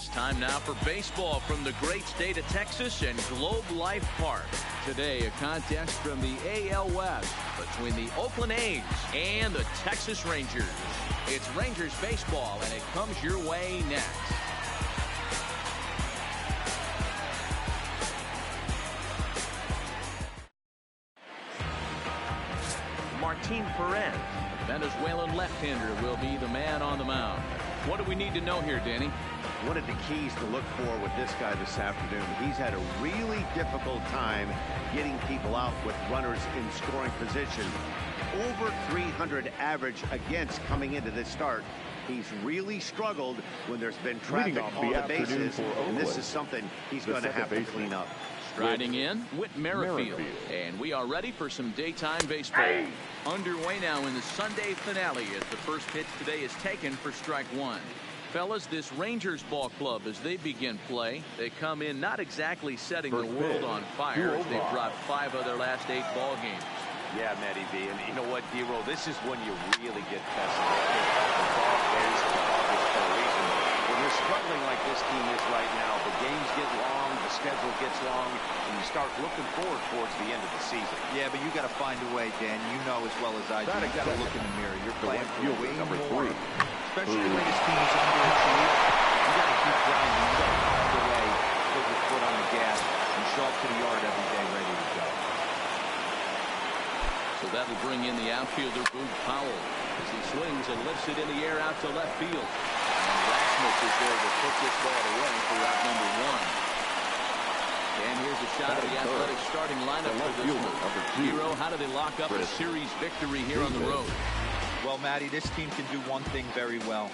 It's time now for baseball from the great state of Texas and Globe Life Park. Today, a contest from the AL West between the Oakland A's and the Texas Rangers. It's Rangers baseball, and it comes your way next. Martin Perez, Venezuelan left-hander, will be the man on the mound. What do we need to know here, Danny? One of the keys to look for with this guy this afternoon, he's had a really difficult time getting people out with runners in scoring position. Over 300 average against coming into this start. He's really struggled when there's been traffic on the bases, and this is something he's going to have to clean up. Striding in, Whit Merrifield. And we are ready for some daytime baseball. Underway now in the Sunday finale as the first pitch today is taken for strike one. Fellas, this Rangers ball club, as they begin play, they come in not exactly setting the world on fire as they've dropped 5 of their last 8 ball games. Yeah, Matty V. And you know what, D-Roll, this is when you really get tested. The ball plays for a reason. When you're struggling like this team is right now, the games get long, the schedule gets long, and you start looking forward towards the end of the season. Yeah, but you got to find a way, Dan. You know as well as I do. You got to look in the mirror. You're playing for way more. Especially the way this team is underachieved. You got to keep grinding. You got to find a way to put your foot on the gas and show up to the yard every day ready to go. So that'll bring in the outfielder, Boog Powell, as he swings and lifts it in the air out to left field. And Rasmus is there to put this ball away for out number 1. And here's a shot of the Athletics starting lineup for this one. Hero, how do they lock up a series victory here on the road? Well, Matty, this team can do one thing very well.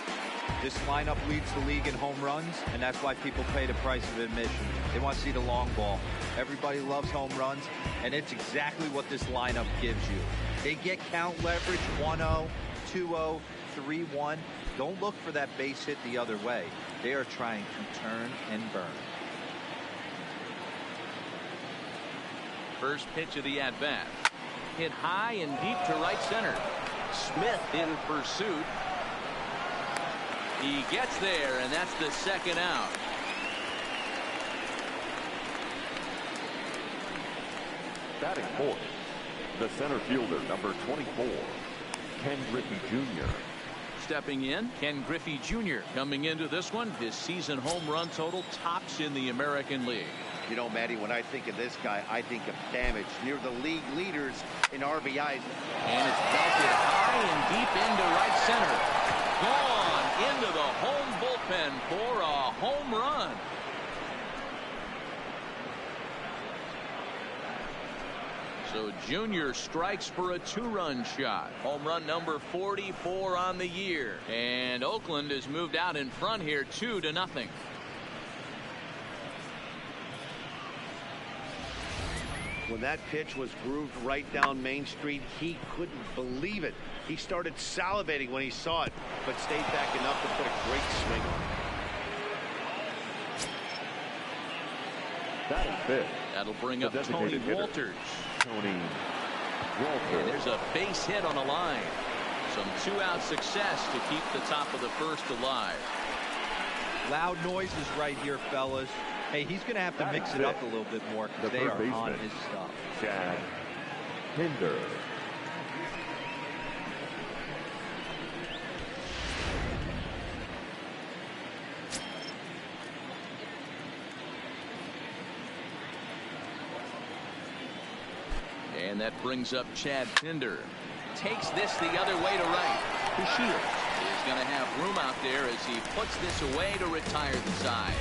This lineup leads the league in home runs, and that's why people pay the price of admission. They want to see the long ball. Everybody loves home runs, and it's exactly what this lineup gives you. They get count leverage 1-0, 2-0, 3-1. Don't look for that base hit the other way. They are trying to turn and burn. First pitch of the at-bat. Hit high and deep to right center. Smith in pursuit. He gets there, and that's the second out. Batting fourth, the center fielder, number 24, Ken Griffey Jr. Stepping in, Ken Griffey Jr. coming into this one. His season home run total tops in the American League. You know, Matty, when I think of this guy, I think of damage. Near the league leaders in RBIs. And it's belted high and deep into right center. Gone into the home bullpen for a home run. So Junior strikes for a 2-run shot. Home run number 44 on the year. And Oakland has moved out in front here 2-0. When that pitch was grooved right down Main Street, he couldn't believe it. He started salivating when he saw it, but stayed back enough to put a great swing on it. Batting fifth. That'll bring up Tony Walters. Tony Walters. And there's a base hit on the line. Some 2-out success to keep the top of the first alive. Loud noises right here, fellas. Hey, he's going to have to mix it up a little bit more because they are on his stuff. Chad Pinder. And that brings up Chad Pinder. Takes this the other way to right. Shields is going to have room out there as he puts this away to retire the side.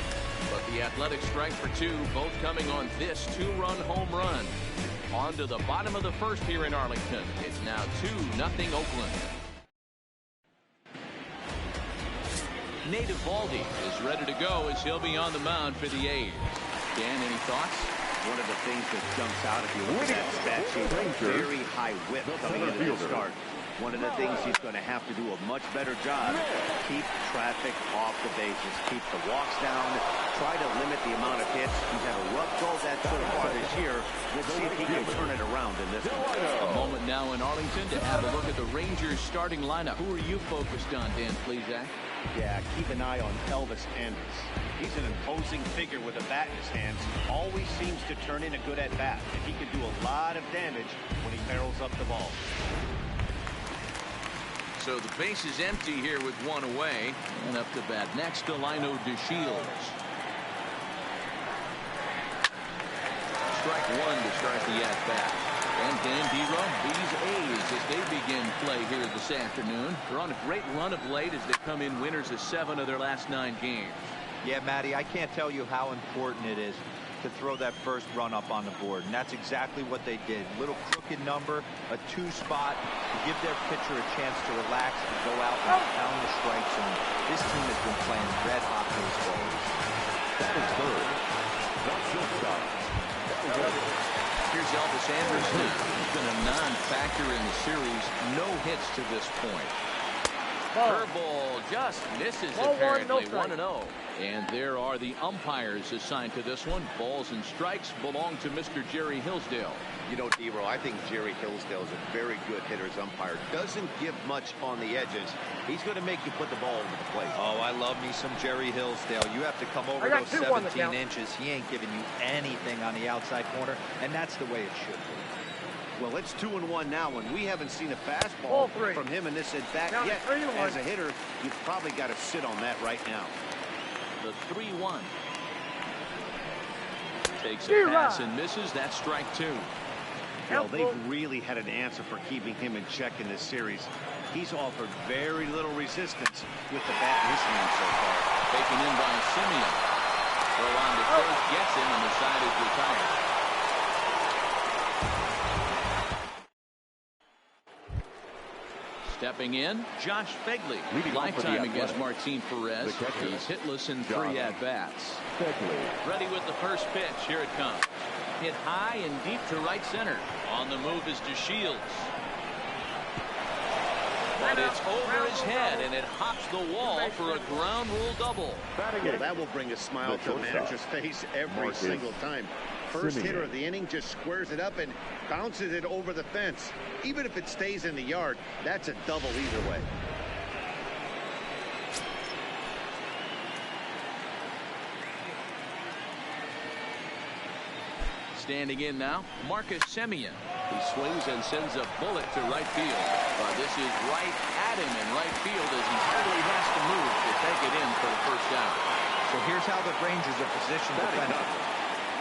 But the Athletics strike for 2, both coming on this 2-run home run. On to the bottom of the first here in Arlington. It's now 2-0 Oakland. Nate Eovaldi is ready to go as he'll be on the mound for the A's. Dan, any thoughts? One of the things that jumps out if you look at that stat sheet, very high whip coming into the start. One of the things he's going to have to do a much better job, keep traffic off the bases, keep the walks down, try to limit the amount of hits. He's had a rough go that so far this year. Let's see if he can turn it around in this one. A moment now in Arlington to have a look at the Rangers starting lineup. Who are you focused on, Dan Plesac? Yeah, keep an eye on Elvis Andrus. He's an imposing figure with a bat in his hands. Always seems to turn in a good at-bat, and he can do a lot of damage when he barrels up the ball. So the base is empty here with one away. And up to bat next, Delino DeShields. Strike one to start the at-bat. And Dan Dero, these A's, as they begin play here this afternoon, they're on a great run of late as they come in winners of 7 of their last 9 games. Yeah, Matty, I can't tell you how important it is to throw that first run up on the board, and that's exactly what they did. Little crooked number, a 2 spot to give their pitcher a chance to relax and go out and pound the strike zone. This team has been playing red hot baseball. That is third. No shortstop. Here's Elvis Anderson. He's been a non-factor in the series. No hits to this point. Curveball just misses apparently. 1-0. And there are the umpires assigned to this one. Balls and strikes belong to Mr. Jerry Hillsdale. You know, Dero, I think Jerry Hillsdale is a very good hitter's umpire. Doesn't give much on the edges. He's going to make you put the ball over the plate. Oh, I love me some Jerry Hillsdale. You have to come over those 17 inches. He ain't giving you anything on the outside corner, and that's the way it should be. Well, it's 2-1 now, and we haven't seen a fastball from him in this at-bat yet. As a hitter, you've probably got to sit on that right now. The 3-1. Takes a pass and misses. That's strike 2. Well, they've really had an answer for keeping him in check in this series. He's offered very little resistance with the bat in his hand so far. Taken in by Simeon. Throw on to first, gets him, and the side is retired. Stepping in, Josh Begley. Lifetime against Martin Perez. He's hitless in 3 at-bats. Ready with the first pitch. Here it comes. Hit high and deep to right center. On the move is DeShields. But it's over his head, and it hops the wall for a ground rule double. Well, that will bring a smile to the manager's face every single time. First hitter of the inning just squares it up and bounces it over the fence. Even if it stays in the yard, that's a double either way. Standing in now, Marcus Semien. He swings and sends a bullet to right field. This is right at him in right field as he hardly has to move to take it in for the first out. So here's how the Rangers are positioned defensively.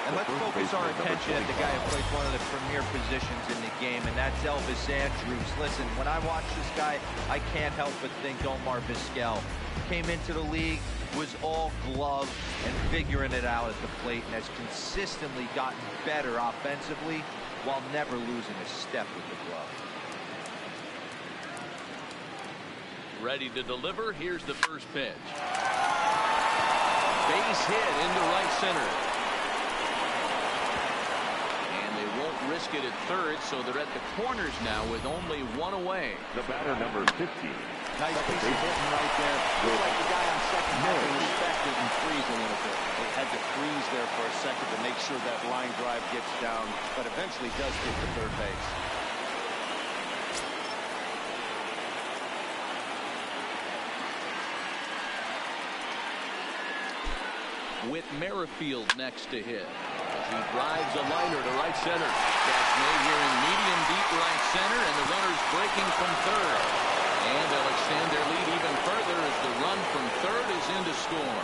And let's focus our attention at the guy who plays one of the premier positions in the game, and that's Elvis Andrus. Listen, when I watch this guy, I can't help but think Omar Vizquel. Came into the league, was all glove and figuring it out at the plate, and has consistently gotten better offensively while never losing a step with the glove. Ready to deliver. Here's the first pitch. Base hit into right center. Risk it at third, so they're at the corners now with only 1 away. The batter, number 15. Nice piece of hitting right there. Looks like the guy on second had to respect it and freeze a little bit. They had to freeze there for a second to make sure that line drive gets down, but eventually does get to third base. With Merrifield next to hit. He drives a liner to right center. That's made here in medium deep right center, and the runner's breaking from third. And they'll extend their lead even further as the run from third is in to score.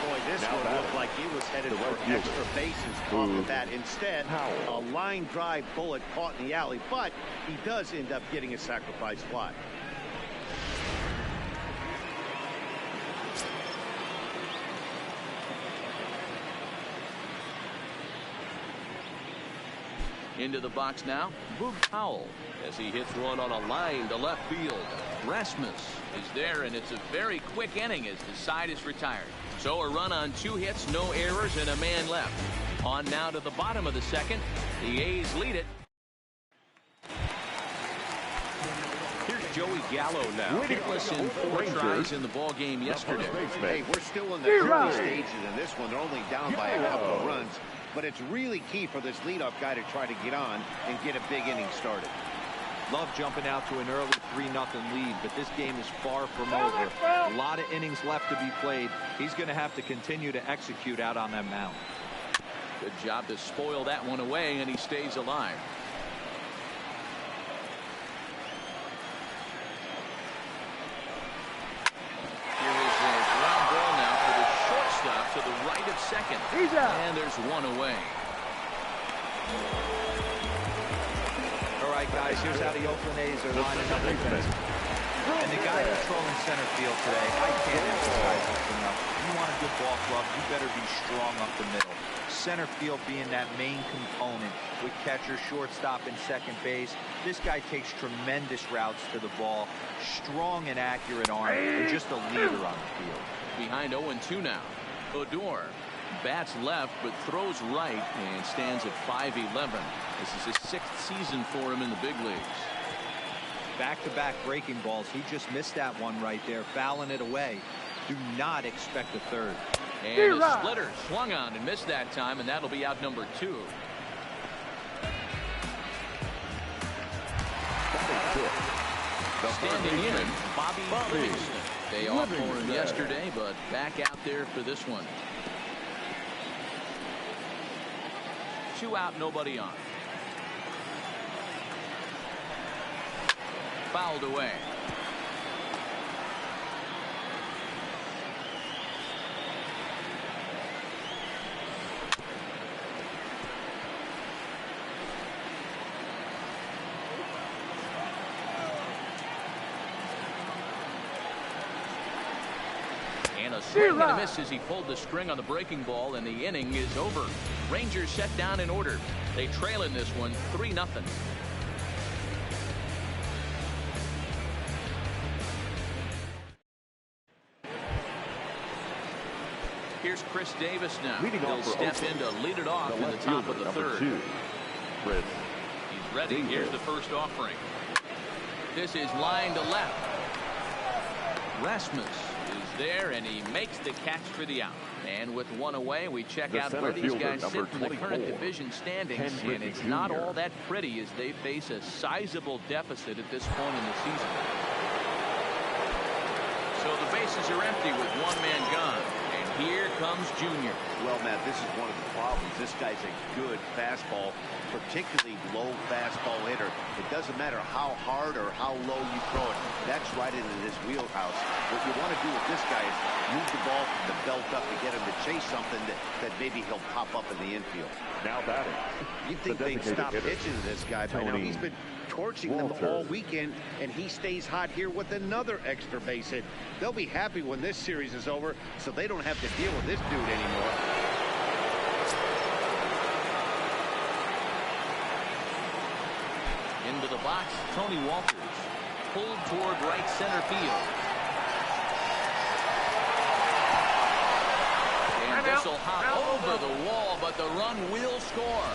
Boy, this one looked like he was headed for extra bases off the bat. Instead, a line drive bullet caught in the alley, but he does end up getting a sacrifice fly. Into the box now, Boog Powell, as he hits one on a line to left field. Rasmus is there, and it's a very quick inning as the side is retired. So a run on 2 hits, no errors, and a man left. On now to the bottom of the second. The A's lead it. Here's Joey Gallo now. Hitless in 4 tries in the ball game yesterday. Hey, we're still in the early stages in this one. They're only down by a couple of runs. But it's really key for this leadoff guy to try to get on and get a big inning started. Love jumping out to an early 3-0 lead, but this game is far from over. A lot of innings left to be played. He's going to have to continue to execute out on that mound. Good job to spoil that one away, and he stays alive. Here is a ground ball now for the shortstop to the right of second. And there's one away. All right, guys, here's how the Oakland A's are lining up defense. And the guy controlling center field today, I can't emphasize this enough. You want a good ball club, you better be strong up the middle. Center field being that main component with catcher, shortstop, and second base. This guy takes tremendous routes to the ball, strong and accurate arm, and just a leader on the field. Behind 0-2 now. Odor bats left but throws right and stands at .511. This is his 6th season for him in the big leagues. Back-to-back breaking balls. He just missed that one right there, fouling it away. Do not expect a third. And a splitter swung on and missed that time, and that'll be out number 2. Standing in, Bobby Livingston. Day off for him yesterday, but back out there for this one. 2 out, nobody on. Fouled away. And a swing and a miss as he pulled the string on the breaking ball, and the inning is over. Rangers set down in order. They trail in this one 3-0. Here's Chris Davis now. He'll step in to lead it off in the top of the third. He's ready. Here's the first offering. This is line to left. Rasmus is there, and he makes the catch for the out. And with one away, we check out where these guys sit in the current division standings, and it's not all that pretty as they face a sizable deficit at this point in the season. So the bases are empty with one man gone. And here comes Junior. Well, Matt, this is one of the problems. This guy's a good fastball, particularly low fastball hitter. It doesn't matter how hard or how low you throw it. That's right into his wheelhouse. What you want to do with this guy is move the ball from the belt up to get him to chase something that maybe he'll pop up in the infield. Now batting. You'd think they'd stop pitching to this guy by now. He's been torching them all weekend, and he stays hot here with another extra base hit. They'll be happy when this series is over, so they don't have to deal with this dude anymore. Into the box, Tony Walters. Pulled toward right center field. And this will hop over the wall, but the run will score.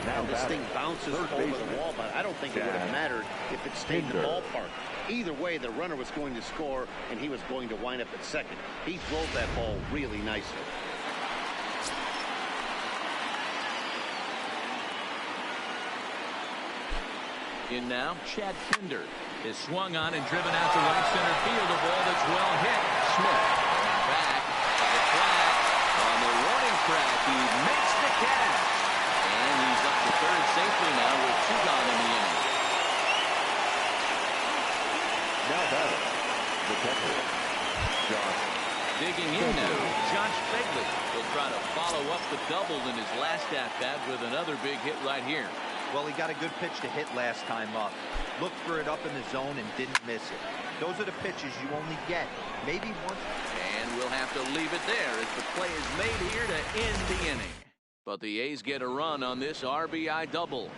Now this thing bounces over the wall, but I don't think it would have mattered if it stayed in the ballpark. Either way, the runner was going to score, and he was going to wind up at second. He drove that ball really nicely. In now, Chad Pinder is swung on and driven out to right center field. A ball that's well hit. Smith back. The flag on the warning track. He makes the catch. And he's up to third safely now with 2 gone in the inning. Now batting, the catcher, Josh. Digging in now, Josh Begley will try to follow up the double in his last at-bat with another big hit right here. Well, he got a good pitch to hit last time up. Looked for it up in the zone and didn't miss it. Those are the pitches you only get. Maybe one. And we'll have to leave it there as the play is made here to end the inning. But the A's get a run on this RBI double.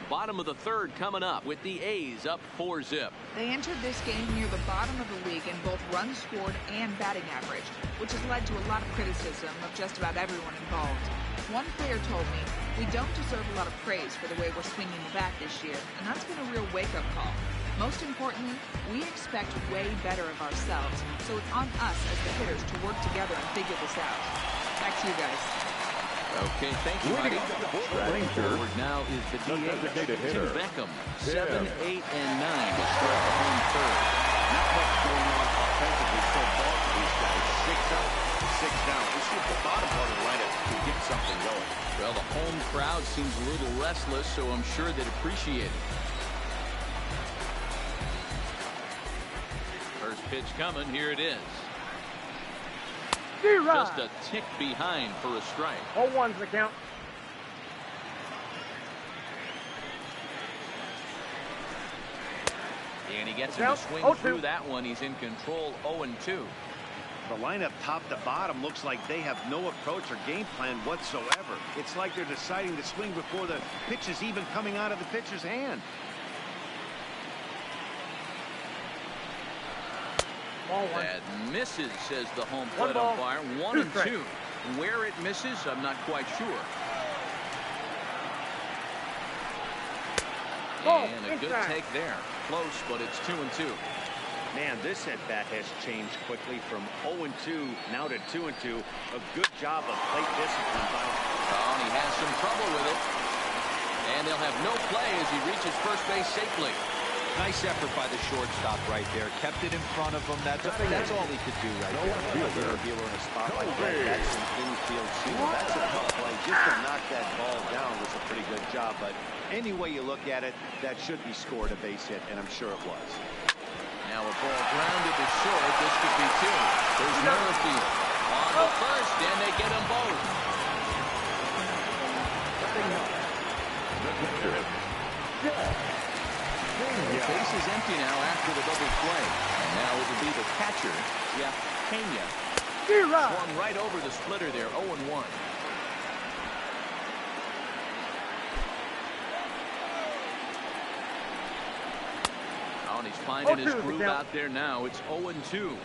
Bottom of the third coming up with the A's up 4-zip. They entered this game near the bottom of the league in both runs scored and batting average, which has led to a lot of criticism of just about everyone involved. One player told me, "We don't deserve a lot of praise for the way we're swinging the bat this year, and that's been a real wake-up call. Most importantly, we expect way better of ourselves, so it's on us as the hitters to work together and figure this out." Back to you guys. Okay, thank you, Mike. Forward now is the DH, Tim Beckham. 7, 8, and 9 to start the home third. Not much going on offensively so far for these guys. 6 up, 6 down. We'll see if the bottom part of the lineup can get something going. Well, the home crowd seems a little restless, so I'm sure they'd appreciate it. First pitch coming. Here it is. Just a tick behind for a strike. 0-1's the count. And he gets him to swing through that one. He's in control. 0-2. The lineup top to bottom looks like they have no approach or game plan whatsoever. It's like they're deciding to swing before the pitch is even coming out of the pitcher's hand. That misses, says the home plate umpire. 1-2. Where it misses, I'm not quite sure. And a good take there. Close, but it's 2-2. Man, this at bat has changed quickly from 0-2 now to 2-2. A good job of plate discipline by. Oh, and he has some trouble with it. And they'll have no play as he reaches first base safely. Nice effort by the shortstop right there. Kept it in front of him. That's all he could do right there. Dealer in a spot like that. That's an infield single. That's a tough play. Just to knock that ball down was a pretty good job. But any way you look at it, that should be scored a base hit, and I'm sure it was. Now a ball grounded to short. This could be 2. There's Merrifield on the first, and they get them both. The base is empty now after the double play. And now it will be the catcher, Pena. Swung right over the splitter there, 0-1. Oh, and he's finding his groove out there now. It's 0-2.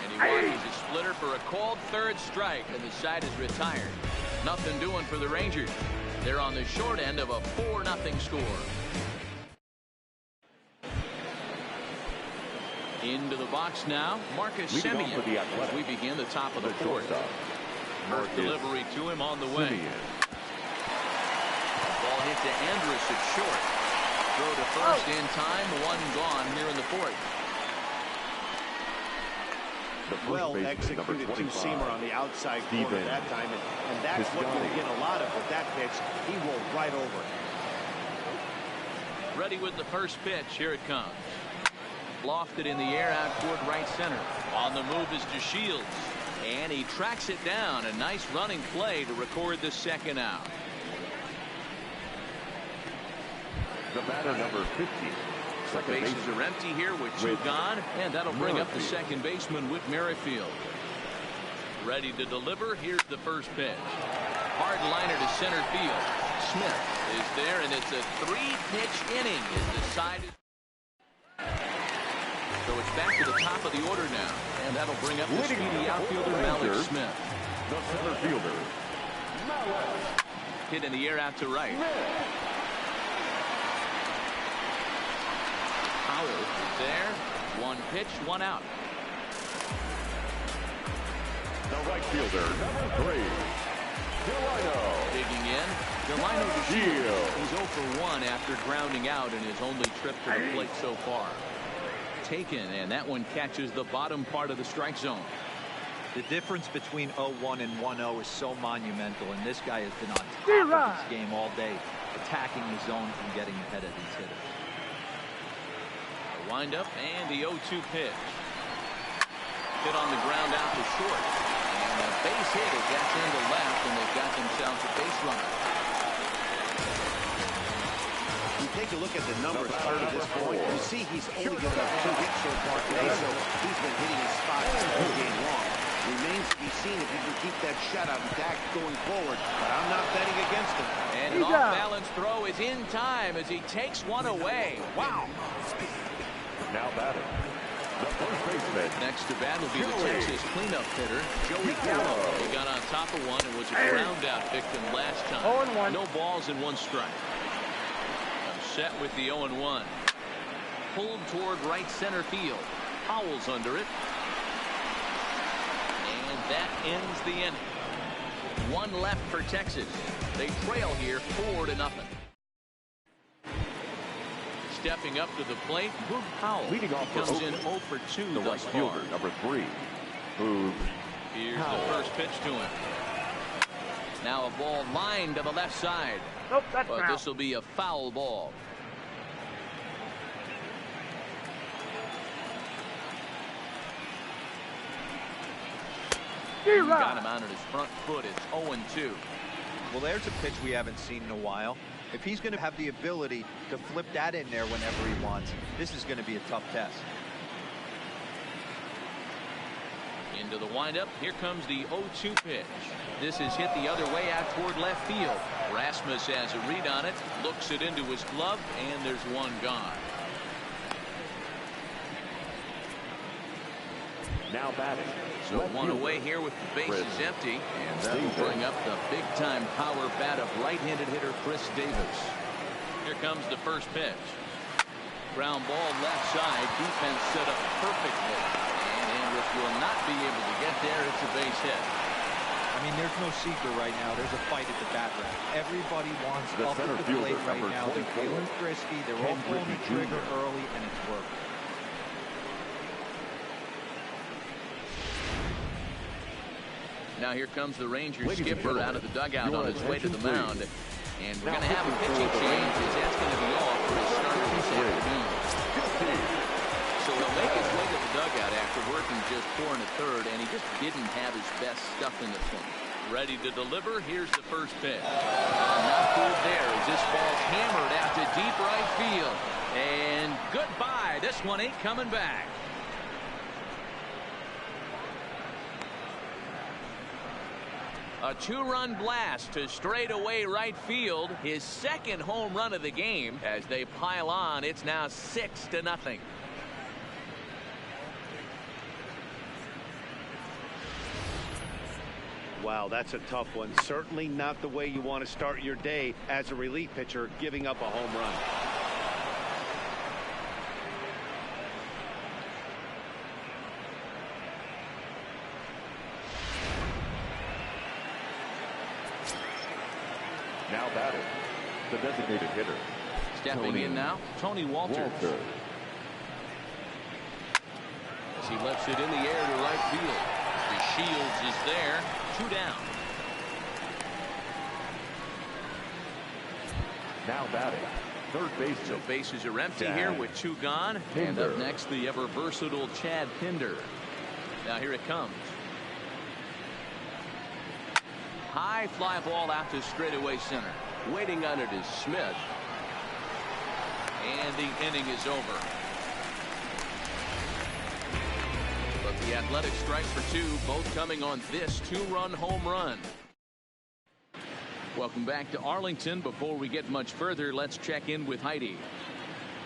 And he watches his splitter for a called third strike, and the side is retired. Nothing doing for the Rangers. They're on the short end of a 4-0 score. Into the box now, Marcus Semien. As we begin the top of the fourth. First delivery to him on the way. Ball hit to Andrus at short. Throw to first in time. 1 gone here in the fourth. Well executed two-seamer on the outside corner that time, and that's what you'll get a lot of with that pitch. He rolled right over it. Ready with the first pitch. Here it comes. Lofted in the air out toward right center. On the move is DeShields, and he tracks it down. A nice running play to record the second out. The batter, number 50. The bases are empty here with 2 gone, and that'll bring up the second baseman, Whit Merrifield. Ready to deliver. Here's the first pitch. Hard liner to center field. Smith is there, and it's a 3-pitch inning. Is decided. So it's back to the top of the order now, and that'll bring up the speedy outfielder, Malik Smith. The center fielder, Malik. Hit in the air out to right. There, 1 pitch, 1 out. The right fielder, number 3, Delino. Digging in, Delino DeShields. He's 0 for 1 after grounding out in his only trip to the plate so far. Taken, and that one catches the bottom part of the strike zone. The difference between 0-1 and 1-0 is so monumental, and this guy has been on top of his game all day, attacking the zone and getting ahead of these hitters. Wind up and the 0-2 pitch. Hit on the ground out to short. And a base hit as that's into left, and they've got themselves a base runner. You take a look at the numbers up to this point. You see he's only given up 2 hits so far today, so he's been hitting his spots all game long. Remains to be seen if he can keep that shutout intact going forward, but I'm not betting against him. And an off-balance throw is in time as he takes one away. Wow. Now batting, the first baseman. Next to bat will be the Texas cleanup hitter, Joey Gallo. He got on top of one and was a ground out victim last time. 0-1. No balls and 1 strike. I'm set with the 0-1. Pulled toward right center field. Howell's under it. that ends the inning. One left for Texas. They trail here 4-0. Stepping up to the plate, Boog Powell. Leading off for comes in Oakland, 0 for 2 the right thus far. fielder, number 3, Boog Here's Powell. the first pitch to him. Now a ball lined to the left side. Nope, that's But foul. this will be a foul ball. Got him out at his front foot. It's 0-2. Well, there's a pitch we haven't seen in a while. If he's going to have the ability to flip that in there whenever he wants, this is going to be a tough test. Into the windup. Here comes the 0-2 pitch. This is hit the other way out toward left field. Rasmus has a read on it, looks it into his glove, and there's one gone. Now batting. So left one fielder, away here with the bases Chris empty, and that will bring up the big-time power bat of right-handed hitter Chris Davis. Here comes the first pitch. Ground ball left side. Defense set up perfectly. And Andrus will not be able to get there. It's a base hit. I mean, there's no secret right now. There's a fight at the bat rack. Everybody wants The up center at the fielder, plate right number now. They're 24, feeling frisky. They're all Ken pulling the Griffey trigger Jr. early, and it's working. Now here comes the Rangers Ladies and skipper gentlemen, out of the dugout your on his way to the attention, mound. And we're Now going to have a pitching pitching for the change as that's going to be off for his start this afternoon. So he'll make his way to the dugout after working just 4 1/3, and he just didn't have his best stuff in the swing. Ready to deliver. Here's the first pitch. Not good there as this ball's hammered out to deep right field. And goodbye. This one ain't coming back. A 2-run blast to straightaway right field. His second home run of the game. As they pile on, it's now 6-0. Wow, that's a tough one. Certainly not the way you want to start your day as a relief pitcher, giving up a home run. Now batting. The designated hitter. Stepping in now, Tony Walters. As he lets it in the air to right field. The Shields is there. 2 down. Now batting. Third base. So bases are empty Chad here with 2 gone. And up next, the ever versatile Chad Pinder. Now here it comes. High fly ball out to straightaway center. Waiting on it is Smith. And the inning is over. But the Athletics strike for 2, both coming on this 2-run home run. Welcome back to Arlington. Before we get much further, let's check in with Heidi.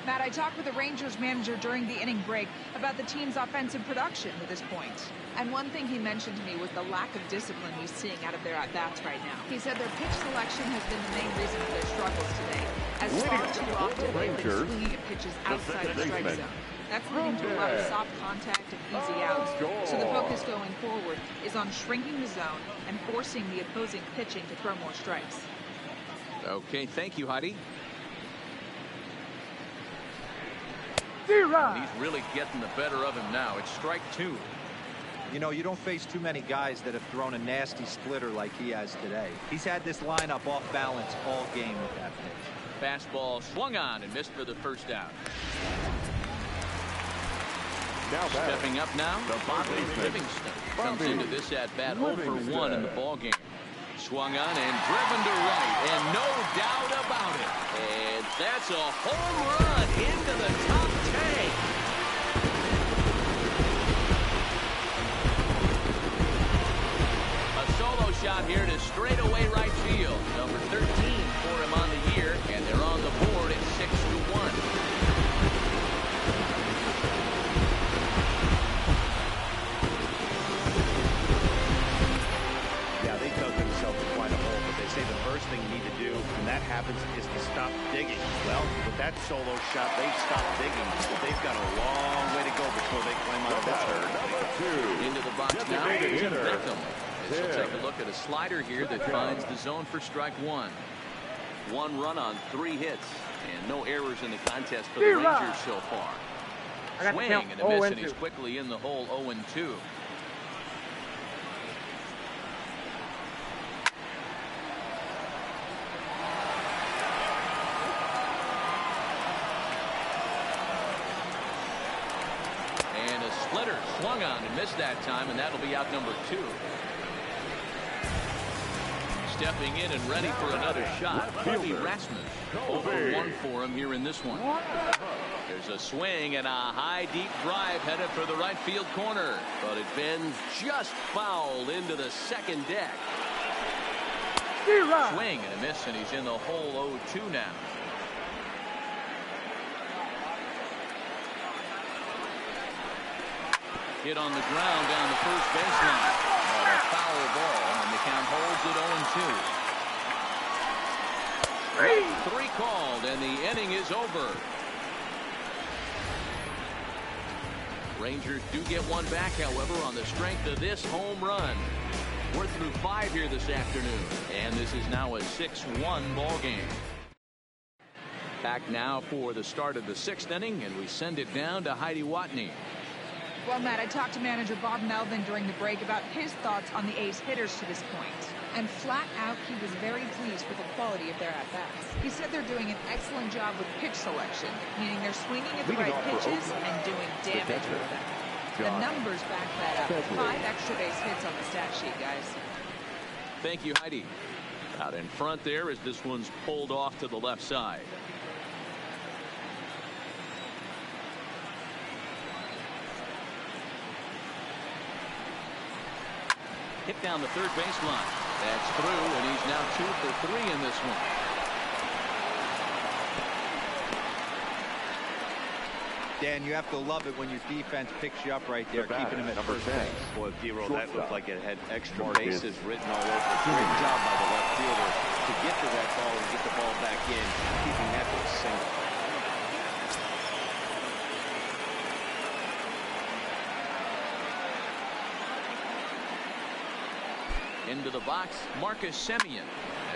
Matt, I talked with the Rangers manager during the inning break about the team's offensive production to this point. And one thing he mentioned to me was the lack of discipline he's seeing out of their at-bats right now. He said their pitch selection has been the main reason for their struggles today, as far too often they've been swinging at pitches outside the strike zone. That's leading to a lot of soft contact and easy outs. So the focus going forward is on shrinking the zone and forcing the opposing pitching to throw more strikes. Okay, thank you, Heidi. He's really getting the better of him now. It's strike 2. You know, you don't face too many guys that have thrown a nasty splitter like he has today. He's had this lineup off balance all game with that pitch. Fastball swung on and missed for the first out. Now batting. Stepping up now, Bobby Livingston comes into this at-bat 0 for 1 in the ballgame. Swung on and driven to right, and no doubt about it. And that's a home run into the top tank. A solo shot here to straightaway right field. Number 13 for him on the year, and they're on the board at 6-1. The first thing you need to do when that happens is to stop digging. Well, with that solo shot, they've stopped digging. They've got a long way to go Well, they climb out of that. Into the box now. Beckham. This will take a look at a slider here that finds the zone for strike one. 1 run on 3 hits, and no errors in the contest for the Rangers so far. Swing and a miss, and he's quickly in the hole. 0-2. And a splitter swung on and missed that time, and that'll be out number 2. Stepping in and ready for another shot. Bobby Rasmus. 0-1 for him here in this one. There's a swing and a high deep drive headed for the right field corner, but it bends just foul into the second deck. Swing and a miss, and he's in the hole. 0-2 now. Hit on the ground down the first baseline. A foul ball, and the count holds it 0-2. 3 called, and the inning is over. Rangers do get one back, however, on the strength of this home run. We're through 5 here this afternoon, and this is now a 6-1 ball game. Back now for the start of the 6th inning, and we send it down to Heidi Watney. Well, Matt, I talked to manager Bob Melvin during the break about his thoughts on the A's hitters to this point. And flat out, he was very pleased with the quality of their at-bats. He said they're doing an excellent job with pitch selection, meaning they're swinging at the right pitches and doing damage with them. The numbers back that up. 5 extra base hits on the stat sheet, guys. Thank you, Heidi. Out in front there as this one's pulled off to the left side. Hit down the third baseline. That's through, and he's now 2 for 3 in this one. Dan, you have to love it when your defense picks you up right there, keeping him at first base. Boy, D-Roll, that looked like it had extra bases written all over. Great job by the left fielder to get to that ball and get the ball back in, keeping that to a single. Into the box, Marcus Semien,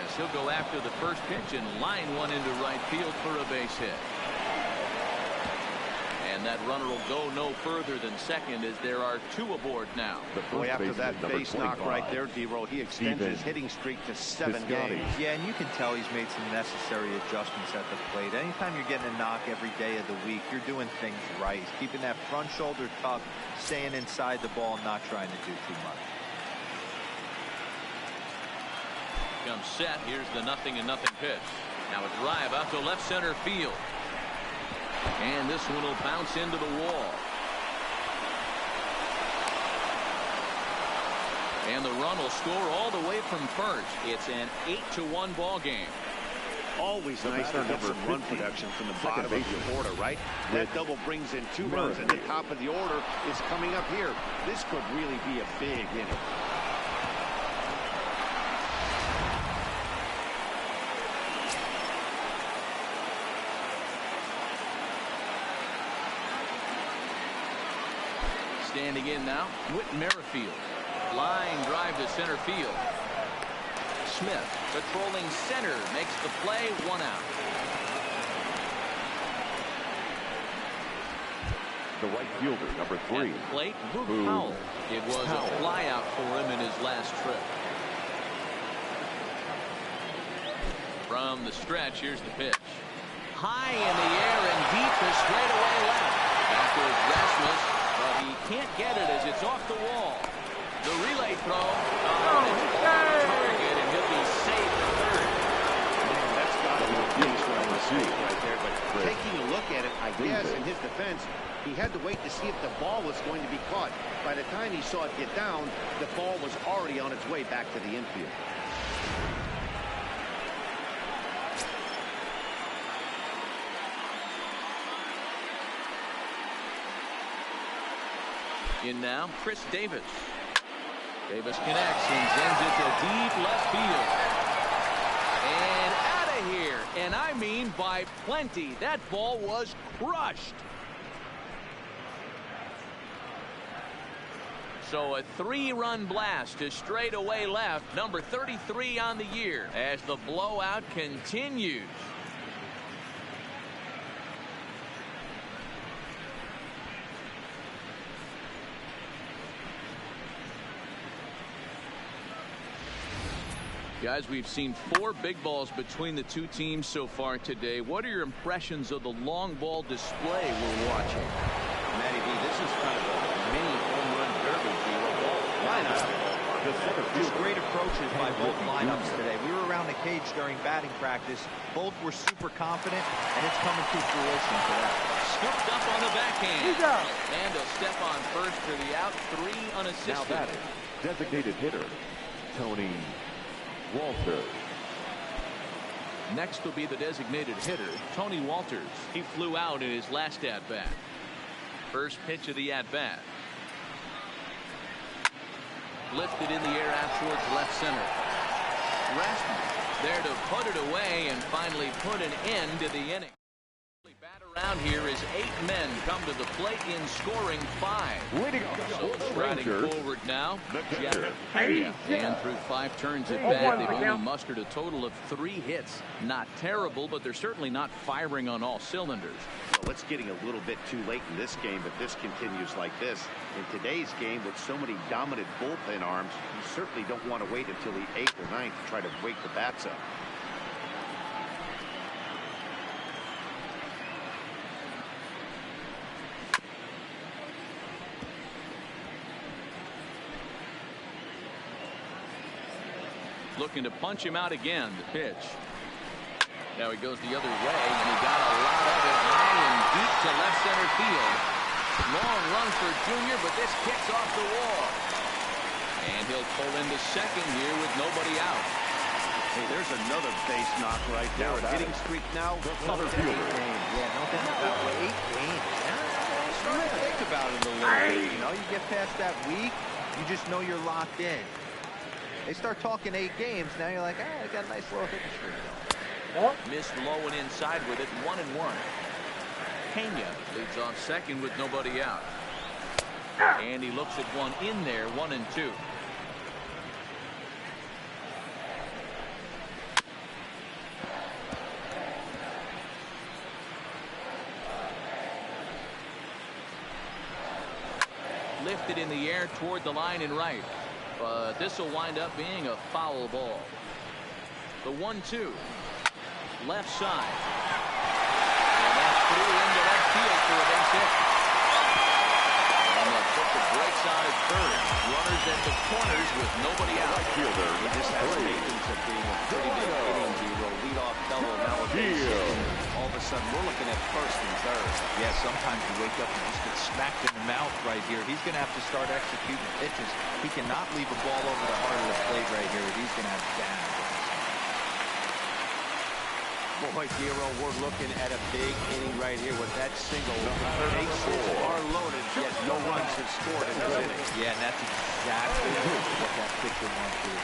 as he'll go after the first pitch and line one into right field for a base hit. And that runner will go no further than second as there are 2 aboard now. Boy, after that base knock right there, D-Roll, he extends his hitting streak to 7 games. Yeah, and you can tell he's made some necessary adjustments at the plate. Anytime you're getting a knock every day of the week, you're doing things right. Keeping that front shoulder tucked, staying inside the ball, not trying to do too much. Comes set. Here's the 0-0 pitch. Now a drive out to left center field. And this one will bounce into the wall. And the run will score all the way from first. It's an 8-1 ball game. Always nice to get some run production from the bottom of your order, right? That double brings in 2 runs, and the top of the order is coming up here. This could really be a big inning. Standing in now, Whit Merrifield. Line drive to center field. Smith, patrolling center, makes the play. 1 out. The right fielder, number 3. At the plate, Luke Powell. It was a flyout for him in his last trip. From the stretch, here's the pitch. High in the air and deep to straightaway left. Back goes Rasmus. But he can't get it as it's off the wall. The relay throw. Target, and he'll be safe at third. Man, that's got to be a base run mistake right there. But taking a look at it, I guess, in his defense, he had to wait to see if the ball was going to be caught. By the time he saw it get down, the ball was already on its way back to the infield. In now, Chris Davis. Davis connects and sends it to deep left field. And out of here. And I mean by plenty. That ball was crushed. So a 3-run blast to straightaway left, number 33 on the year, as the blowout continues. Guys, we've seen 4 big balls between the two teams so far today. What are your impressions of the long ball display we're watching? Matty B, this is kind of a mini home run derby. Just great approaches by both lineups today. We were around the cage during batting practice. Both were super confident, and it's coming to fruition today. Scooped up on the backhand. And a step on first for the out. 3 unassisted. Now batting, designated hitter, Tony Walters. Next will be the designated hitter, Tony Walters. He flew out in his last at-bat. First pitch of the at-bat. Lifted in the air out towards left center. Rasmussen there to put it away and finally put an end to the inning. The bat around here is 8 men come to the plate in scoring 5. Leading off, So striding Rangers, forward now. Jeff. And through 5 turns at bat, they've only mustered a total of 3 hits. Not terrible, but they're certainly not firing on all cylinders. Well, it's getting a little bit too late in this game if this continues like this. In today's game, with so many dominant bullpen arms, you certainly don't want to wait until the 8th or 9th to try to wake the bats up. Looking to punch him out again. The pitch. Now he goes the other way, and he got a lot of it high and deep to left center field. Long run for Junior, but this kicks off the wall. And he'll pull into second here with nobody out. Hey, there's another base knock right there. Hitting streak now. Center fielder. Yeah, no doubt about it. 8 games. Start to think about it a little bit. You know, you get past that week, you just know you're locked in. They start talking 8 games, now you're like, I got a nice little hitting streak. Missed low and inside with it, 1-1. Pena leads off second with nobody out. And he looks at one in there, 1-2. Lifted in the air toward the line and right. But this will wind up being a foul ball. The 1-2. Left side. And that's through into left field for a base hit. And they'll put the brakes on at third. Runners at the corners with nobody out. Right fielder, This has the makings of being a pretty big inning, zero. Lead-off double, now a base hit. All of a sudden, we're looking at first and third. Yeah, sometimes you wake up and just get smacked in the mouth right here. He's going to have to start executing pitches. He cannot leave a ball over the heart of the plate right here. He's going to have damage. Boy, Giro, we're looking at a big inning right here with that single. Bases are loaded, yet no runs have scored in this inning. Yeah, and that's exactly what that pitcher wants to do.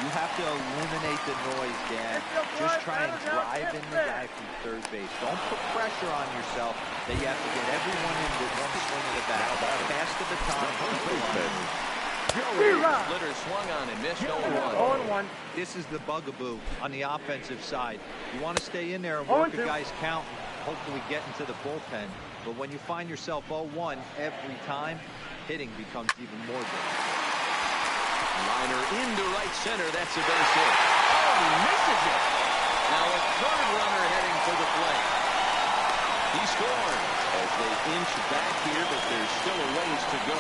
You have to eliminate the noise, Dan. Just try and drive in the guy from third base. Don't put pressure on yourself that you have to get everyone into one swing of the bat. Pass the baton. Splitter swung on and missed 0-1. This is the bugaboo on the offensive side. You want to stay in there and work a guy's count and hopefully get into the bullpen. But when you find yourself 0-1 every time, hitting becomes even more difficult. Liner into right center. That's a base hit. Oh, he misses it. Now a third runner heading for the plate. He scored as they inch back here, but there's still a ways to go.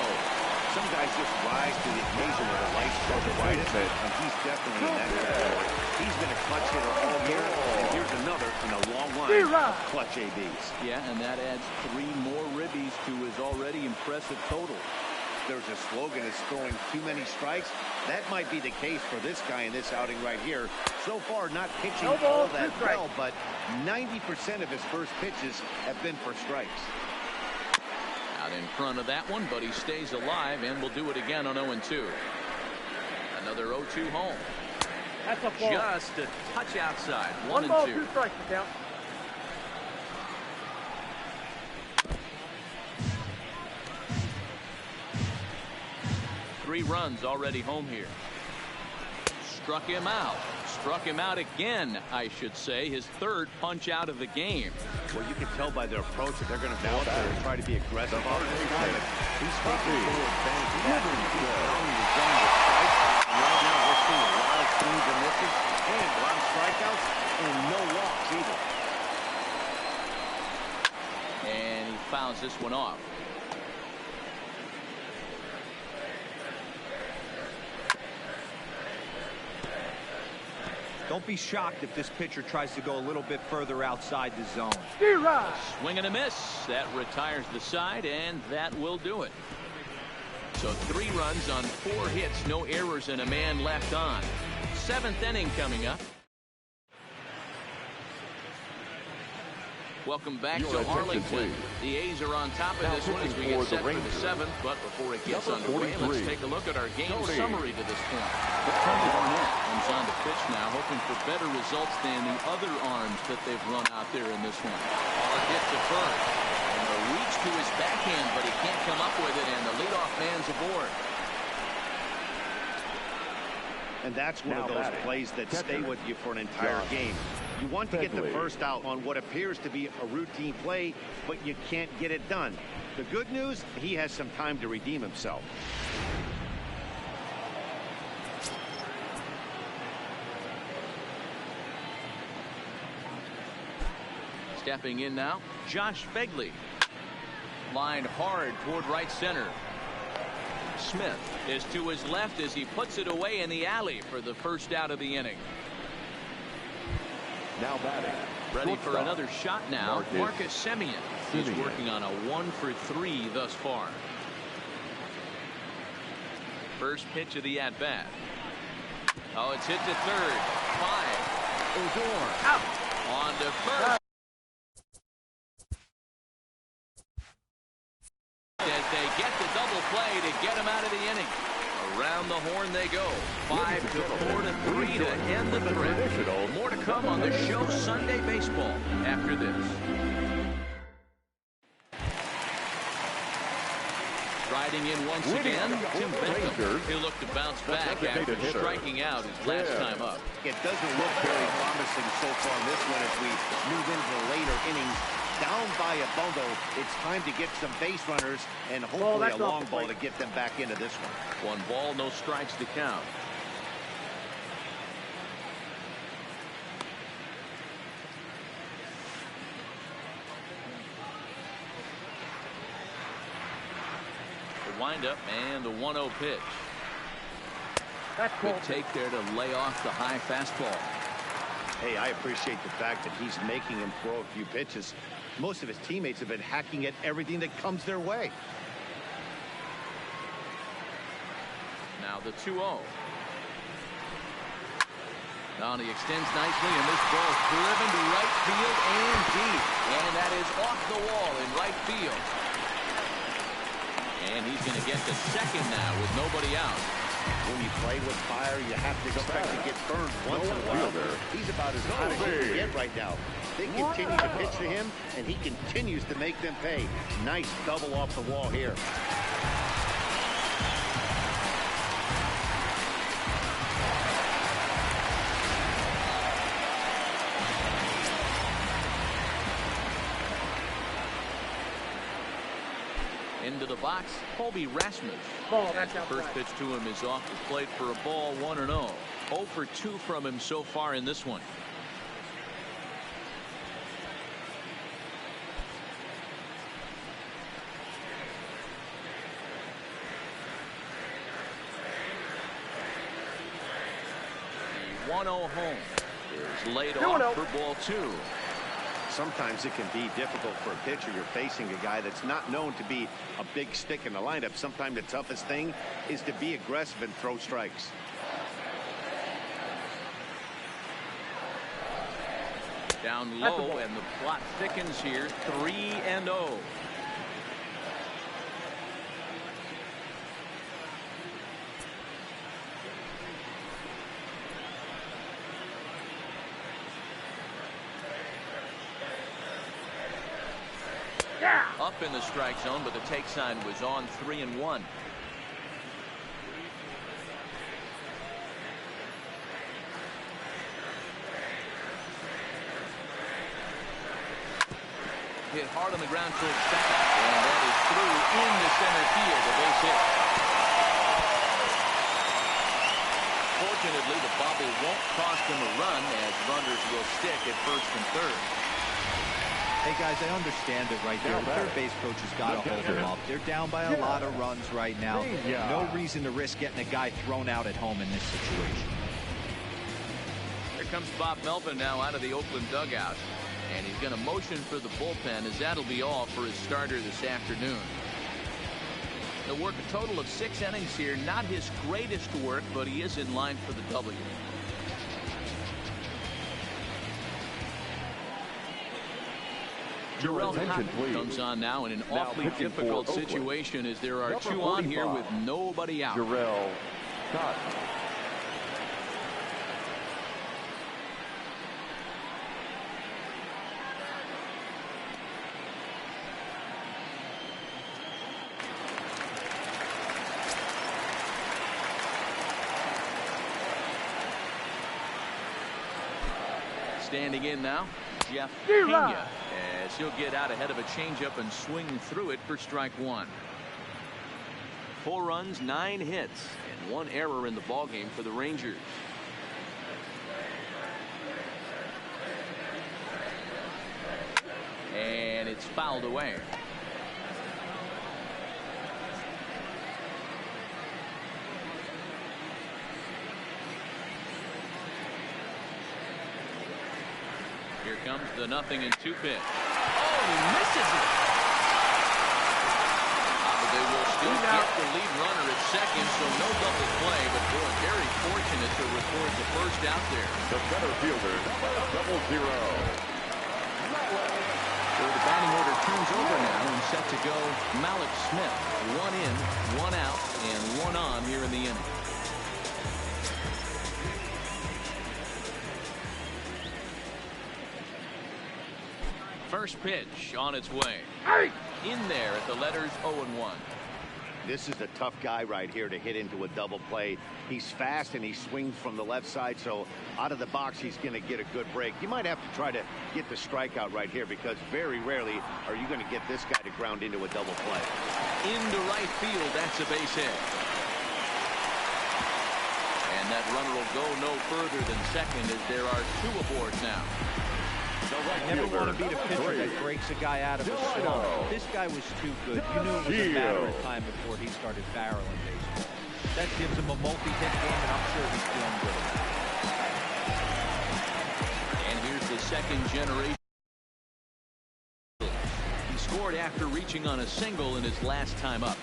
Some guys just rise to the occasion with a light touch of right fit, and he's definitely in that category. He's been a clutch hitter all year, and here's another in a long line of clutch ABs. Yeah, and that adds 3 more ribbies to his already impressive total. There's a slogan, is throwing too many strikes. That might be the case for this guy in this outing right here. So far, not pitching all that well, but 90% of his first pitches have been for strikes. Out in front of that one, but he stays alive and will do it again on 0-2. Another 0-2 home. That's a ball. Just a touch outside. 1 ball, 1-2. 2 strikes, count. 3 runs already home here. Struck him out. Struck him out again, I should say. His 3rd punch out of the game. Well, you can tell by their approach that they're going to go out there and try to be aggressive on this guy. He's taking full advantage of that. He's allowing the zone to strike. And right now, we're seeing a lot of swings and misses, and a lot of strikeouts, and no walks either. And he fouls this one off. Don't be shocked if this pitcher tries to go a little bit further outside the zone. Swing and a miss. That retires the side, and that will do it. So 3 runs on 4 hits, no errors, and a man left on. 7th inning coming up. Welcome back to Arlington. The A's are on top of this one as we get set for the 7th. But before it gets underway, let's take a look at our game summary to this point. Tony Barnett comes on to pitch now, hoping for better results than the other arms that they've run out there in this one. Hard hit to first. And a reach to his backhand, but he can't come up with it, and the leadoff man's aboard. And that's one of those plays that stay with you for an entire game. You want to get the first out on what appears to be a routine play, but you can't get it done. The good news, he has some time to redeem himself. Stepping in now, Josh Begley. Lined hard toward right center. Smith is to his left as he puts it away in the alley for the first out of the inning. Now batting. Ready for another shot now. Marcus Semien. He's working on a 1 for 3 thus far. First pitch of the at-bat. Oh, it's hit to third. 5. Odor out. On to first. As they get the double play to get him out of the inning. Around the horn they go. 5 to 4 to 3 to end the threat. More to come on the show Sunday Baseball after this. Riding in once again, Tim Bentham. He'll look to bounce back after striking out his last time up. It doesn't look very promising so far in this one as we move into the later innings. Down by a bundle, it's time to get some base runners and hopefully a long ball to get them back into this one. 1 ball, no strikes to count. The windup and the 1-0 pitch. Good take there to lay off the high fastball. Hey, I appreciate the fact that he's making him throw a few pitches. Most of his teammates have been hacking at everything that comes their way. Now the 2-0. Now he extends nicely, and this ball is driven to right field and deep. And that is off the wall in right field. And he's going to get to second now with nobody out. When you play with fire, you have to expect to get burned once in a while. He's about as hot as you can get right now. They continue to pitch to him, and he continues to make them pay. Nice double off the wall here. Into the box, Colby Rasmus. First pitch to him is off the plate for a ball, 1-0. 0 for 2 from him so far in this one. The 1-0 home is laid off for ball 2. Sometimes it can be difficult for a pitcher. You're facing a guy that's not known to be a big stick in the lineup. Sometimes the toughest thing is to be aggressive and throw strikes. Down low, and the plot thickens here. 3-0. Up in the strike zone, but the take sign was on 3-1. hit hard on the ground towards second, and that is through into center field, a base hit. Fortunately, the bobble won't cost him a run, as runners will stick at first and third. Hey guys, I understand it right there. The third base coach has got to hold them up. They're down by a lot of runs right now. No reason to risk getting a guy thrown out at home in this situation. Here comes Bob Melvin now out of the Oakland dugout. And he's going to motion for the bullpen, as that'll be all for his starter this afternoon. He'll work a total of 6 innings here. Not his greatest work, but he is in line for the W. Jarrell Cotton comes on now in an awfully difficult situation, as there are 2 on here with nobody out. Jarrell Cotton. Standing in now, Jeff Pena, as he'll get out ahead of a changeup and swing through it for strike 1. 4 runs, 9 hits, and 1 error in the ballgame for the Rangers. And it's fouled away. Here comes the 0-2 pitch. Oh, he misses it. But they will still get the lead runner at second, so no double play, but boy, very fortunate to record the first out there. The center fielder, 0-0. So the batting order turns over now and set to go Malik Smith. 1 in, 1 out, and 1 on here in the inning. First pitch on its way. In there at the letters 0-1. This is a tough guy right here to hit into a double play. He's fast and he swings from the left side, so out of the box he's going to get a good break. You might have to try to get the strikeout right here, because very rarely are you going to get this guy to ground into a double play. Into right field, that's a base hit. And that runner will go no further than second, as there are 2 aboard now. I never want to beat a pitcher that breaks a guy out of a slump. This guy was too good. You knew it was a matter of time before he started barreling baseball. That gives him a multi-hit game, and I'm sure he's feeling good about it. And here's the second generation. He scored after reaching on a single in his last time up.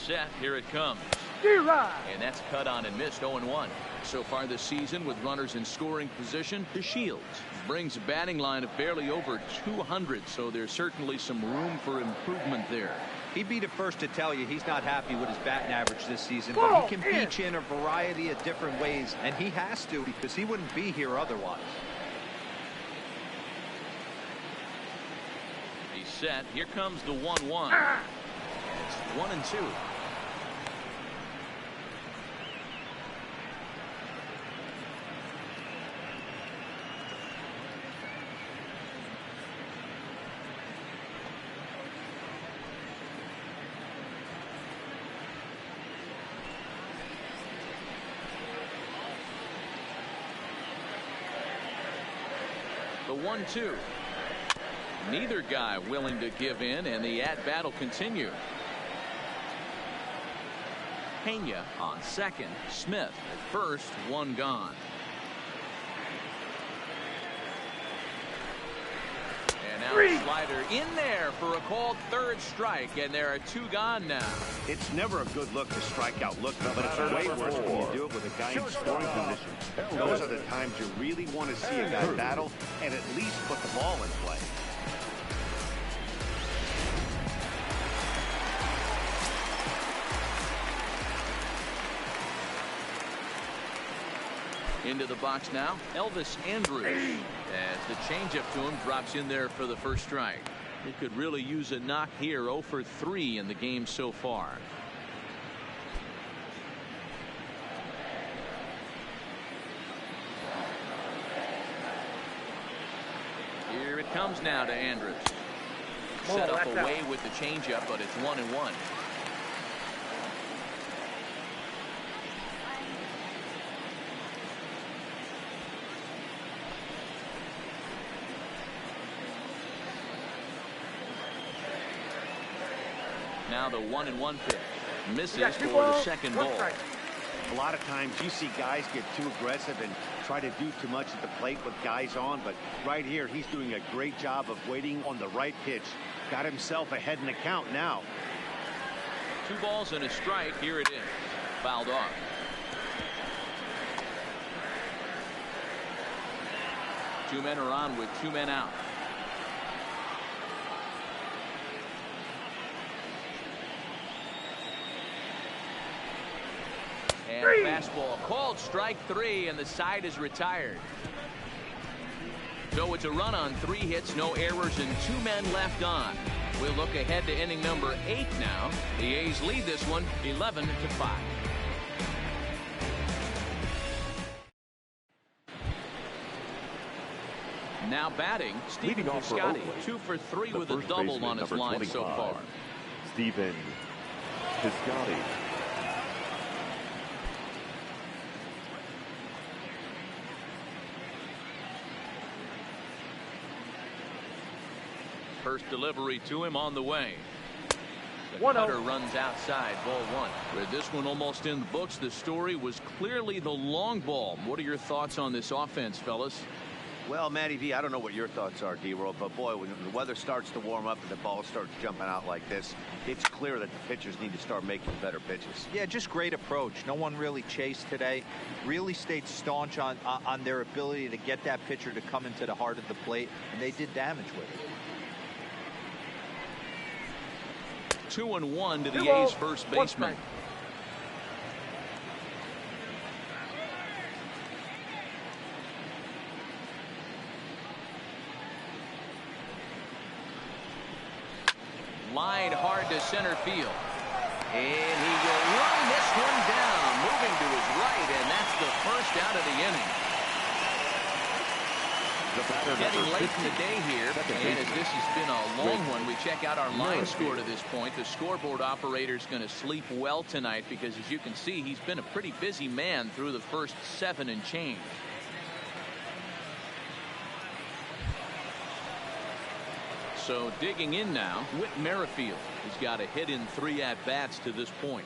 Set, here it comes. And that's cut on and missed. 0-1 so far this season with runners in scoring position. The Shields brings a batting line of barely over 200, so there's certainly some room for improvement there. He'd be the first to tell you he's not happy with his batting average this season, but he can beat you in a variety of different ways, and he has to, because he wouldn't be here otherwise. He's set. Here comes the 1-1. It's 1-2. The 1-2. Neither guy willing to give in, and the at-bat will continue. Pena on second. Smith at first. 1 gone. And now a slider in there for a called 3rd strike, and there are 2 gone now. It's never a good look to strike out looking, but it's way worse when you do it with a guy in scoring position. Those are the times you really want to see a guy battle and at least put the ball in play. Into the box now, Elvis Andrus, as the changeup to him drops in there for the 1st strike. He could really use a knock here. 0 for 3 in the game so far. Here it comes now to Andrus. Set up away with the changeup, but it's 1-1. Now the 1-1 pitch. Misses for the second ball. A lot of times you see guys get too aggressive and try to do too much at the plate with guys on, but right here he's doing a great job of waiting on the right pitch. Got himself ahead in the count now. 2 balls and a strike. Here it is. Fouled off. Two men are on with 2 men out. And fastball called strike 3, and the side is retired. So it's a run on 3 hits, no errors, and 2 men left on. We'll look ahead to inning number 8 now. The A's lead this one 11-5. Now batting, Stephen Piscotty, 2 for 3 with a double on his line so far. Stephen Piscotty. First delivery to him on the way. The cutter runs outside, ball 1. With this one almost in the books, the story was clearly the long ball. What are your thoughts on this offense, fellas? Well, Matty V, I don't know what your thoughts are, D-Roll, but boy, when the weather starts to warm up and the ball starts jumping out like this, it's clear that the pitchers need to start making better pitches. Yeah, just great approach. No one really chased today. Really stayed staunch on their ability to get that pitcher to come into the heart of the plate, and they did damage with it. 2-1 to the A's first baseman. Line hard to center field. And he will run this one down, moving to his right, and that's the first out of the inning. Getting late in the day here, and as this has been a long one, we check out our line score to this point. The scoreboard operator's going to sleep well tonight because, as you can see, he's been a pretty busy man through the first 7 and change. So digging in now, Whit Merrifield has got a hit in 3 at-bats to this point.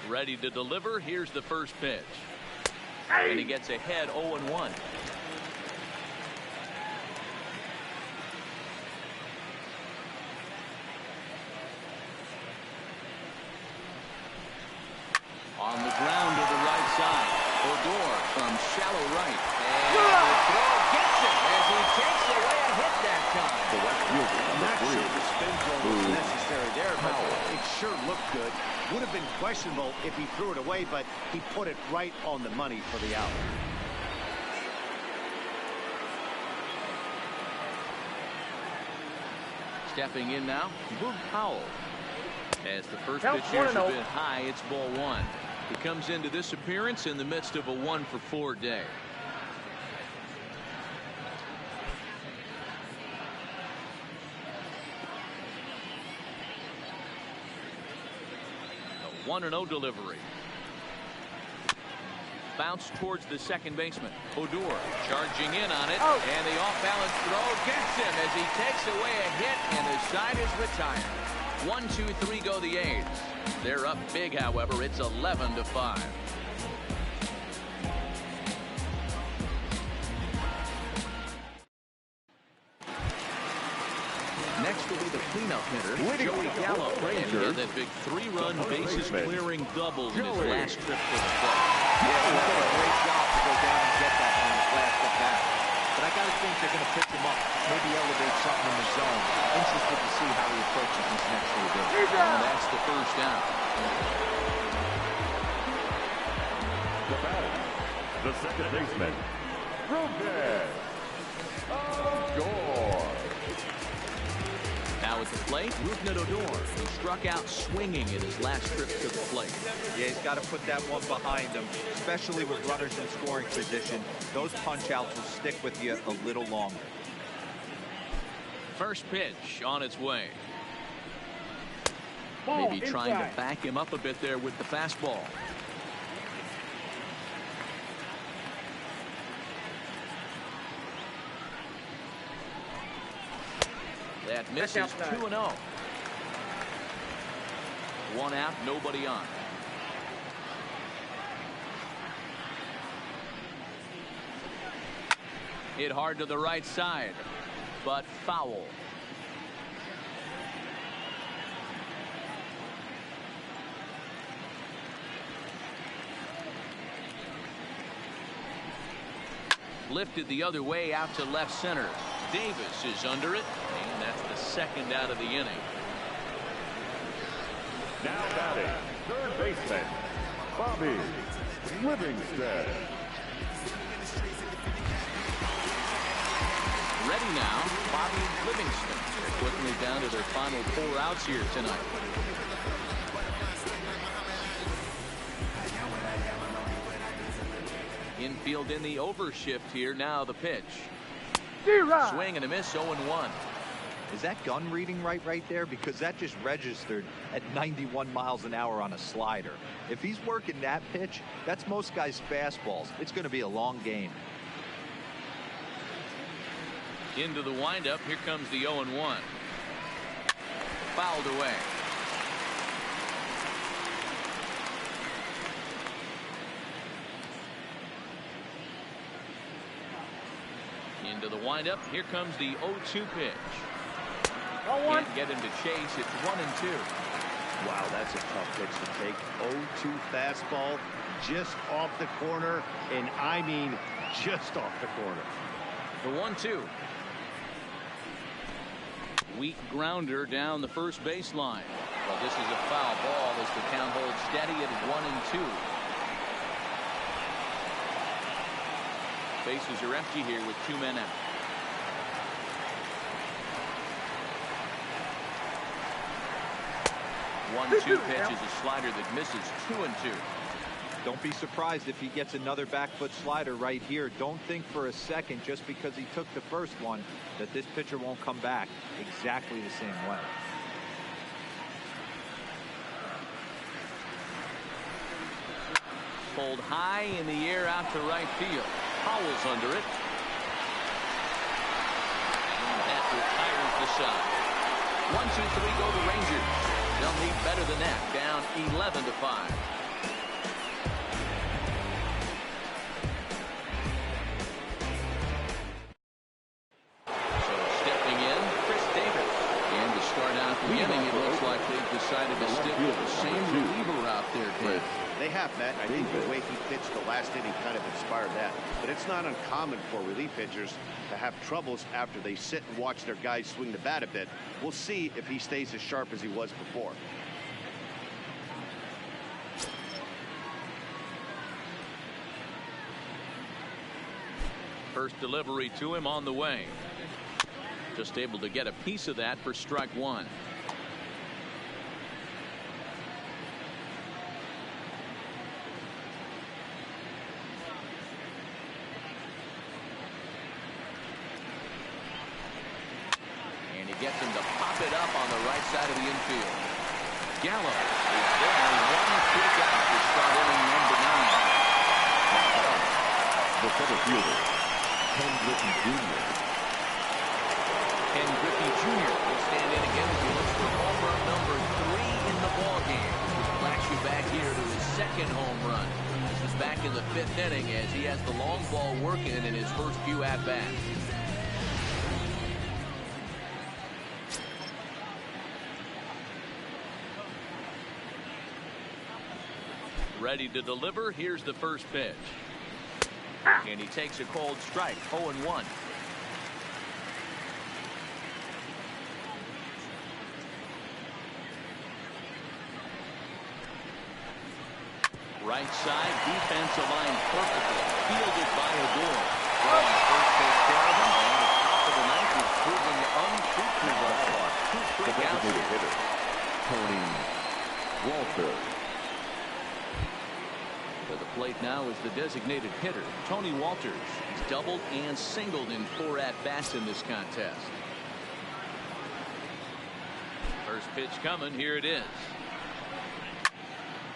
Ready to deliver. Here's the first pitch. And he gets ahead 0-1. On the ground to the right side. Odor from shallow right. And the throw gets it as he takes away a hit that time. The left fielder, I'm not sure the spin throw was necessary there, but it sure looked good. Would have been questionable if he threw it away, but he put it right on the money for the out. Stepping in now, Boog Powell. As the first pitch here is a bit high, it's ball 1. He comes into this appearance in the midst of a 1-for-4 day. A 1-0 delivery. Bounce towards the second baseman. Odor charging in on it, and the off-balance throw gets him as he takes away a hit, and the side is retired. 1-2-3 go the A's. They're up big, however. It's 11-5. Next will be the cleanup hitter, Joey Gallo. And he had that big 3-run bases-clearing double in his last trip to the plate. Yeah, he did a great job to go down and get that on his last at bat. But I got to think they're going to pick him up, maybe elevate something in the zone. Interested to see how he approaches these next 3 days. And that's the first out. The batter, the second baseman, Ruben Odor. Now at the plate, Ruben Odor, who struck out swinging in his last trip to the plate. Yeah, he's got to put that one behind him, especially with runners in scoring position. Those punch-outs will stick with you a little longer. First pitch on its way. Ball Maybe trying inside. to back him up a bit there with the fastball. That misses. 2-0. One out, nobody on. Hit hard to the right side, but foul. Lifted the other way out to left center. Davis is under it, and that's the second out of the inning. Now batting, third baseman, Bobby Livingston. Ready now, Bobby Livingston. They're quickly down to their final 4 outs here tonight. Infield in the overshift here. Now the pitch. Swing and a miss. 0-1. Is that gun reading right there? Because that just registered at 91 miles an hour on a slider. If he's working that pitch, that's most guys' fastballs. It's going to be a long game. Into the windup. Here comes the 0-1. Fouled away. Into the windup. Here comes the 0-2 pitch. Can't get him to chase. It's 1-2. Wow, that's a tough pitch to take. 0-2 fastball just off the corner, and I mean just off the corner. The 1-2. Weak grounder down the first baseline. Well, this is a foul ball as the count holds steady at 1-2. Bases are empty here with 2 men out. One-two pitch is a slider that misses. 2-2. Don't be surprised if he gets another back foot slider right here. Don't think for a second, just because he took the first one, that this pitcher won't come back exactly the same way. Pulled high in the air out to right field. Howell's under it. And that retires the side. 1-2-3 go the Rangers. They'll need better than that. Down 11-5. So stepping in, Chris Davis. And to start out the inning, it looks like they've decided to stick with the same reliever out there, Chris. They have, Matt. I think the way he pitched the last inning kind of inspired that. But it's not uncommon for relief pitchers to have troubles after they sit and watch their guys swing the bat a bit. We'll see if he stays as sharp as he was before. First delivery to him on the way. Just able to get a piece of that for strike 1. Gets him to pop it up on the right side of the infield. Gallo is there. One quick out to start inning number 9. The center fielder, Ken Griffey Jr. Ken Griffey Jr. will stand in again as he looks for home run number 3 in the ballgame. He'll flash you back here to his second home run. This is back in the 5th inning as he has the long ball working in his first few at-bats. Ready to deliver. Here's the first pitch. And he takes a cold strike. 0-1. Right side, defensive line perfectly. Fielded by Odor. First takes care of him, and the top of the ninth is proving unfruitful thus far. Two strikeouts. The hitter, Tony Walter. To the plate now is the designated hitter, Tony Walters. He's doubled and singled in 4 at-bats in this contest. First pitch coming. Here it is.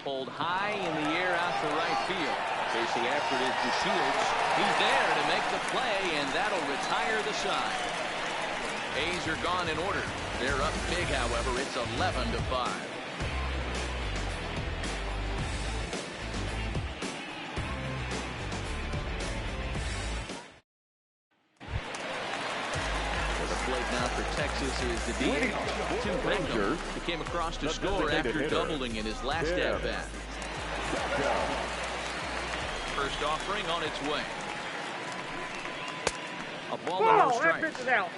Pulled high in the air out to right field. Chasing after it is DeShields. He's there to make the play, and that'll retire the side. A's are gone in order. They're up big, however. It's 11-5. Now for Texas is the DH, Tim Bengal. He came across to score after doubling in his last at-bat. First offering on its way. A ball and no strikes. That pitch is out.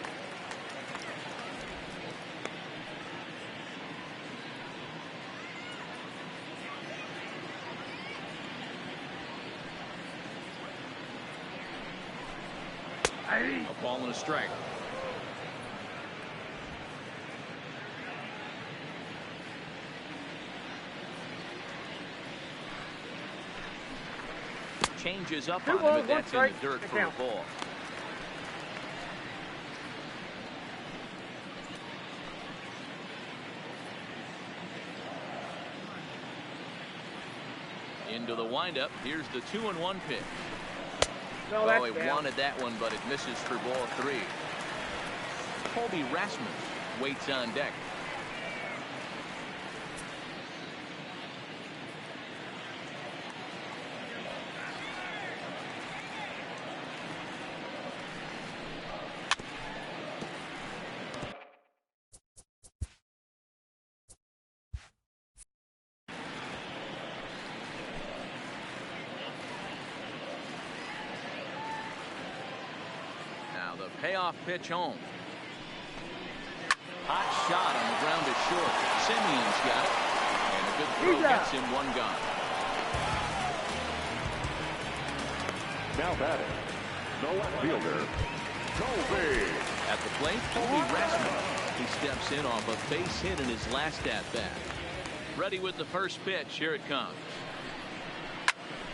A ball and a strike. Changes up on him, but that's in the dirt for a ball. Into the windup. Here's the 2-1 pitch. No, he wanted that one, but it misses for ball 3. Colby Rasmus waits on deck. The payoff pitch home. Hot shot on the ground is short. Simeon's got it. And a good throw gets him one gone. Now batting, the left fielder, Colby. At the plate, Colby Rasmus. He steps in off a base hit in his last at-bat. Ready with the first pitch. Here it comes.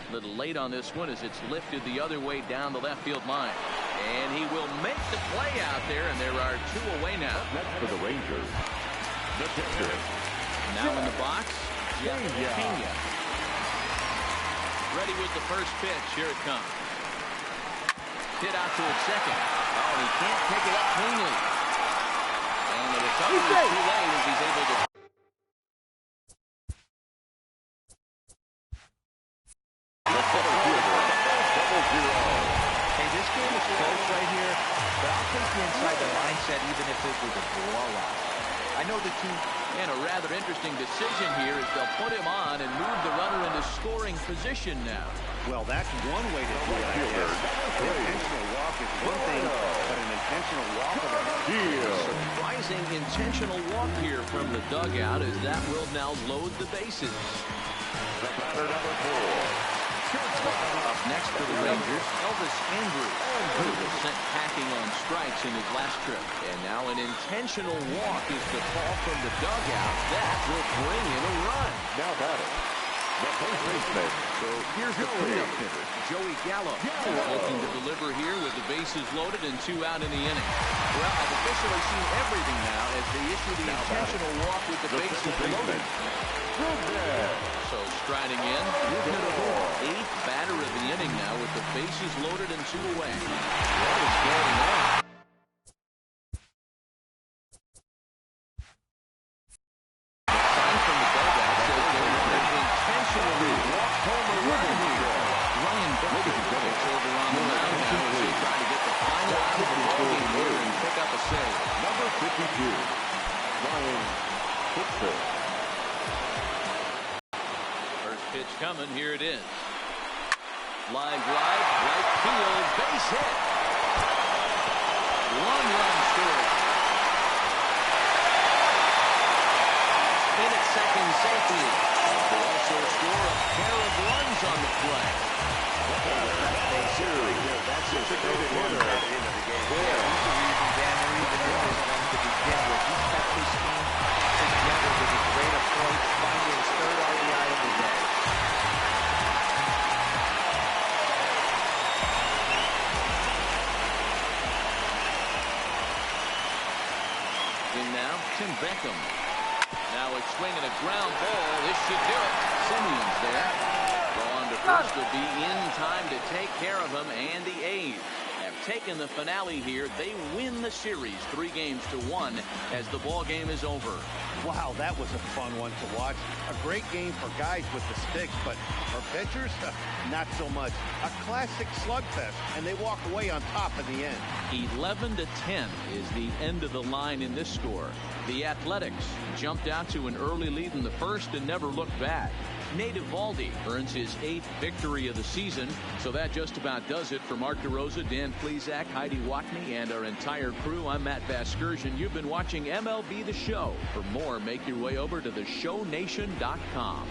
A little late on this one as it's lifted the other way down the left field line. And he will make the play out there, and there are 2 away now. Next for the Rangers, the pitcher. Now in the box, Jeff Pena. Ready with the first pitch. Here it comes. Hit out to its second. Oh, he can't pick it up cleanly. And the recovery is too late as he's able to. This game is close right here, but I'll take you inside the mindset even if it was a blowout. I know the team. And a rather interesting decision here is they'll put him on and move the runner into scoring position now. Well, that's one way to do it. An intentional walk is one thing, but an intentional walk of Surprising intentional walk here from the dugout as that will now load the bases. The batter, number 4. Up next for the Rangers, Elvis Andrews, who was sent packing on strikes in his last trip. And now an intentional walk is the call from the dugout. That will bring in a run. Now batting, the first baseman. So here's the cleanup hitter, Joey Gallo. Looking to deliver here with the bases loaded and 2 out in the inning. Well, I've officially seen everything now as they issue the intentional walk with the bases loaded. So striding in, the 8th batter of the inning now with the bases loaded and 2 away. What is going on? Sign from the dugout says they want to intentionally walk home a run here. Ryan Baker takes over on the mound now as they try to get the final out of the ballgame here and pick up a save. Number 52, Ryan Baker. Pitch coming. Here it is. Line drive, right field, base hit. 1 run scored. Spin at second safely. They also score a pair of runs In now, Tim Beckham. Now it's swinging a ground ball. This should do it. Simeon's there. Throw on to first will be in time to take care of him, and the A's have taken the finale here. They win the series 3-1 as the ball game is over. Wow, that was a fun one to watch. A great game for guys with the sticks, but for pitchers, not so much. A classic slugfest, and they walk away on top in the end. 11-10 is the end of the line in this score. The Athletics jumped out to an early lead in the first and never looked back. Nate Eovaldi earns his 8th victory of the season. So that just about does it for Mark DeRosa, Dan Plesac, Heidi Watney, and our entire crew. I'm Matt Vasgersian. You've been watching MLB The Show. For more, make your way over to theshownation.com.